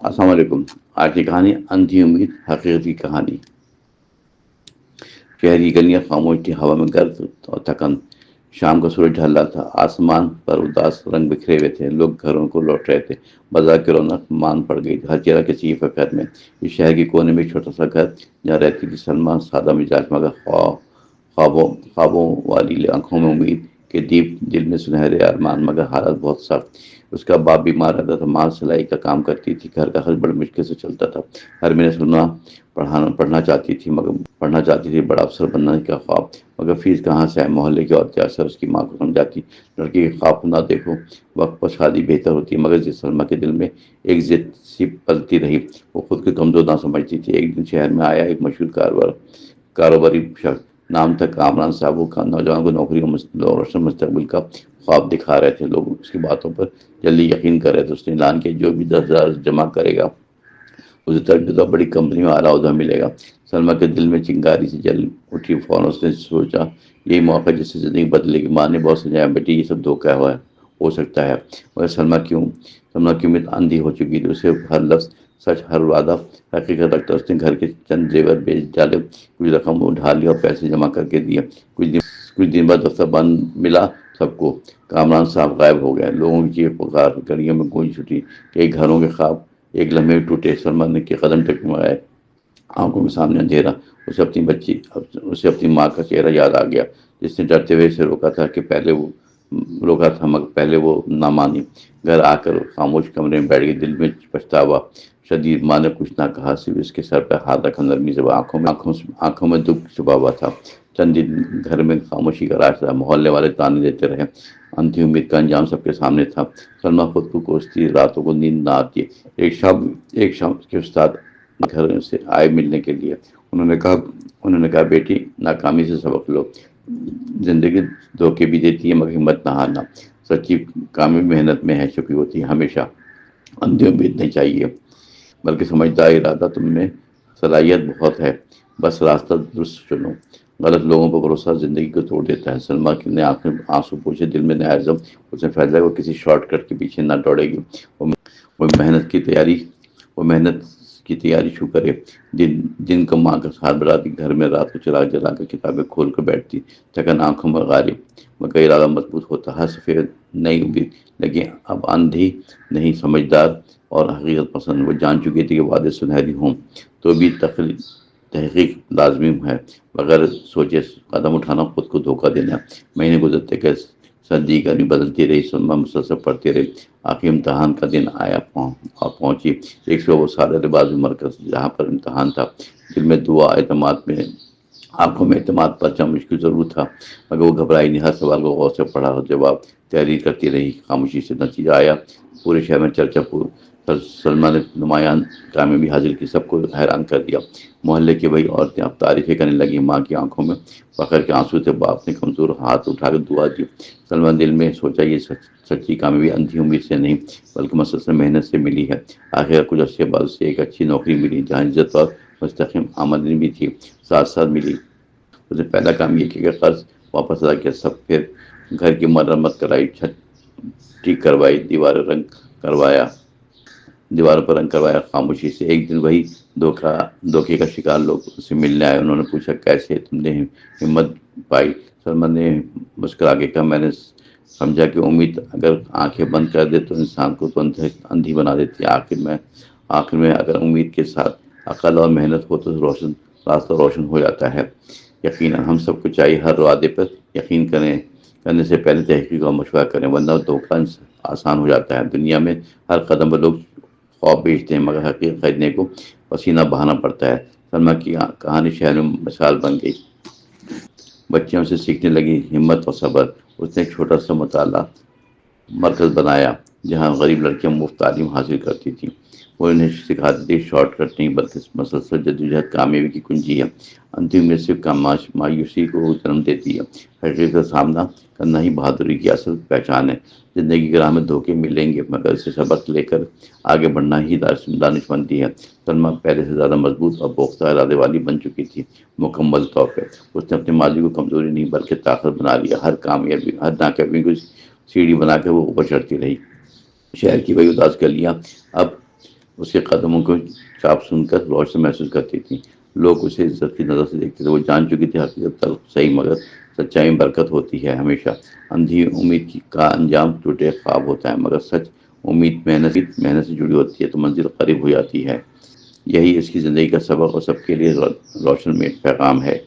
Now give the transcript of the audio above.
السلام علیکم۔ آج کی کہانی اندھی امید حقیقت کی کہانی۔ شہر کی گلیاں خاموش تھی، ہوا میں گرد اور تھکن۔ شام کا سورج ڈھل رہا تھا، آسمان پر اداس رنگ بکھرے ہوئے تھے، لوگ گھروں کو لوٹ رہے تھے، بازار کی رونق مان پڑ گئی، ہر چہرہ کسی کی فکر میں۔ اس شہر کے کونے میں ایک چھوٹا سا گھر جہاں رہتی تھی سلمیٰ، سادہ مزاج مگر خوابوں والی آنکھوں میں امید کے دیپ، دل میں سنہرے ارمان مگر حالت بہت سخت۔ اس کا باپ بیمار رہتا تھا، ماں سلائی کا کام کرتی تھی، گھر کا خرچ بڑی مشکل سے چلتا تھا۔ ہر مہینے سلمیٰ پڑھنا چاہتی تھی، بڑا افسر بننے کا خواب، مگر فیس کہاں سے آئے؟ محلے کی عورتیں اکثر اس کی ماں کو سمجھاتی، لڑکی کے خواب کو نہ دیکھو، وقت پر شادی بہتر ہوتی ہے، مگر جس سلمیٰ کے دل میں ایک ضد سی پلتی رہی، وہ خود کو کمزور نہ سمجھتی تھی۔ ایک دن شہر میں آیا ایک مشہور کاروباری شخص، نام تھا کامران صاحب۔ وہ نوجوان کو نوکری اور روشن مستقبل کا خواب دکھا رہے تھے، لوگ اس کی باتوں پر جلدی یقین کر رہے تھے۔ اس نے اعلان کیا، جو بھی 10,000 جمع کرے گا اسے ترقی بڑی کمپنی میں اعلیٰ عہدہ ملے گا۔ سلمیٰ کے دل میں چنگاری سے جل اٹھی، فوراً اس نے سوچا یہی موقع جس سے زندگی بدلے گی۔ ماں نے بہت سمجھایا، بیٹی یہ سب دھوکہ ہو سکتا ہے، مگر سلمیٰ کی امید اندھی ہو چکی تھی۔ اسے ہر لفظ سچ، ہر وعدہ حقیقت لگتا۔ اس نے گھر کے چند زیور بیچ ڈالے، کچھ رقم اٹھا لی اور پیسے جمع کر کے دیے۔ کچھ دن بعد دفتر بند ملا سب کو، کامران صاحب غائب ہو گئے، لوگوں کی چیخ پکار گلیوں میں گونج اٹھی، کئی گھروں کے خواب ایک لمحے میں ٹوٹے۔ سلمیٰ کے قدم ٹکمائے، آنکھوں کے سامنے اندھیرا۔ اسے اپنی ماں کا چہرہ یاد آ گیا، جس نے ڈرتے ہوئے اسے روکا تھا مگر پہلے وہ نہ مانی۔ گھر آ کر خاموش کمرے میں بیٹھ گئی، دل میں پچھتاوا شدید۔ ماں نے کچھ نہ کہا، صرف اس کے سر پہ ہاتھ رکھا نرمی سے۔ آنکھوں میں دکھ چھپا ہوا تھا۔ چند دن گھر میں خاموشی کا راج تھا، محلے والے تانے دیتے رہے، اندھی امید کا انجام سب کے سامنے تھا۔ سلمیٰ خود کو کوستی، راتوں کو نیند نہ آتی۔ ایک شام کے استاد گھر سے آئے ملنے کے لیے۔ انہوں نے کہا، بیٹی ناکامی سے سبق لو، زندگی دھوکے بھی دیتی ہے مگر ہمت نہ ہارنا، سچی کامیابی محنت میں ہے چھپی ہوتی ہے۔ ہمیشہ اندھی امید نہیں چاہیے، بلکہ سمجھدار ارادہ، تم میں صلاحیت بہت ہے، بس راستہ درست چنو۔ غلط لوگوں پر بھروسہ زندگی کو توڑ دیتا ہے۔ سلمیٰ نے آنسو پوچھے، دل میں نیا عزم۔ اس نے فیصلہ وہ کسی شارٹ کٹ کے پیچھے نہ دوڑے گی، وہ محنت کی تیاری شروع کرے۔ دن کو ماں کا ساتھ بڑھاتی، گھر میں رات کو چراغ جلا کر کتابیں کھول کر بیٹھتی، تھکن آنکھوں میں غالب مگر ارادہ مضبوط ہوتا۔ ہر سفید نئی امید، لیکن اب اندھی نہیں، سمجھدار اور حقیقت پسند۔ وہ جان چکی تھی کہ وعدے سنہری ہوں تو بھی تحقیق لازمی ہے، بغیر سوچے قدم اٹھانا خود کو دھوکہ دینا۔ مہینے گزرتے گئے، سردی گرمی بدلتی رہی، سلمیٰ مسلسل پڑھتی رہی۔ آخر امتحان کا دن آیا پہنچی۔ ایک صبح وہ سادہ لباس میں مرکز جہاں پر امتحان تھا، دل میں دعا، آنکھوں میں اعتماد، پرچہ مشکل ضرور تھا مگر وہ گھبرائی نہیں۔ ہر سوال کو غور سے پڑھا اور جواب تحریر کرتی رہی خاموشی سے۔ نتیجہ آیا، پورے شہر میں چرچا۔ سلمیٰ نے نمایاں کامیابی حاصل کی، سب کو حیران کر دیا۔ محلے کی وہی عورتیں اب تعریفیں کرنے لگیں۔ ماں کی آنکھوں میں فخر کے آنسو تھے، باپ نے کمزور ہاتھ اٹھا کر دعا دی۔ سلمیٰ نے دل میں سوچا، یہ سچی کامیابی اندھی امید سے نہیں بلکہ مسلسل محنت سے ملی ہے۔ آخر کچھ عرصے بعد اسے ایک اچھی نوکری ملی، جہاں عزت اور مستقیم آمدنی بھی تھی، ساتھ ملی۔ اس نے پہلا کام یہ کیا کہ قرض واپس ادا کیا، پھر گھر کی مرمت کرائی، چھت ٹھیک کروائی، دیواروں پر رنگ کروایا۔ خاموشی سے ایک دن وہی دھوکے کا شکار لوگ اسے ملنے آئے۔ انہوں نے پوچھا، کیسے تم نے ہمت پائی؟ سلمیٰ نے مسکرا کے کہا، میں نے سمجھا کہ امید اگر آنکھیں بند کر دے تو انسان کو اندھی بنا دیتی ہے۔ آخر میں اگر امید کے ساتھ عقل اور محنت ہو تو راستہ روشن ہو جاتا ہے۔ یقیناً ہم سب کو چاہیے ہر وعدے پر یقین کرنے سے پہلے تحقیق اور مشورہ کریں، ورنہ دھوکہ آسان ہو جاتا ہے۔ دنیا میں ہر قدم پر لوگ خواب بیچتے ہیں مگر حقیقت خریدنے کو پسینہ بہانا پڑتا ہے۔ سلمیٰ کی کہانی شہر میں مثال بن گئی، بچیوں سے سیکھنے لگی ہمت اور صبر۔ اس نے ایک چھوٹا سا مطالعہ مرکز بنایا جہاں غریب لڑکیاں مفت تعلیم حاصل کرتی تھیں۔ وہ انہیں سکھاتی تھی شارٹ کٹ نہیں بلکہ مسلسل جدوجہد کامیابی کی کنجی ہے۔ اندھی امید صرف مایوسی کو جنم دیتی ہے، حقیقت کا سامنا کرنا ہی بہادری کی اصل پہچان ہے۔ زندگی کے راہ میں دھوکے ملیں گے مگر اسے سبق لے کر آگے بڑھنا ہی دانشمندی ہے۔ سلمیٰ پہلے سے زیادہ مضبوط اور پختہ ارادے والی بن چکی تھی، مکمل طور پہ۔ اس نے اپنے ماضی کو کمزوری نہیں بلکہ طاقت بنا لیا۔ ہر ناکامی کو سیڑھی بنا کر وہ اوپر چڑھتی رہی۔ شہر کی وہی اداس گلیاں اب اس کے قدموں کو چاپ سن کر روشن محسوس کرتی تھی۔ لوگ اسے عزت کی نظر سے دیکھتے تھے، وہ جان چکی تھی حقیقت تلخ صحیح مگر سچائی میں برکت ہوتی ہے ہمیشہ۔ اندھی امید کا انجام ٹوٹے خواب ہوتا ہے، مگر سچ امید محنت سے جڑی ہوتی ہے تو منزل قریب ہو جاتی ہے۔ یہی اس کی زندگی کا سبق اور سب کے لیے روشن میں پیغام ہے۔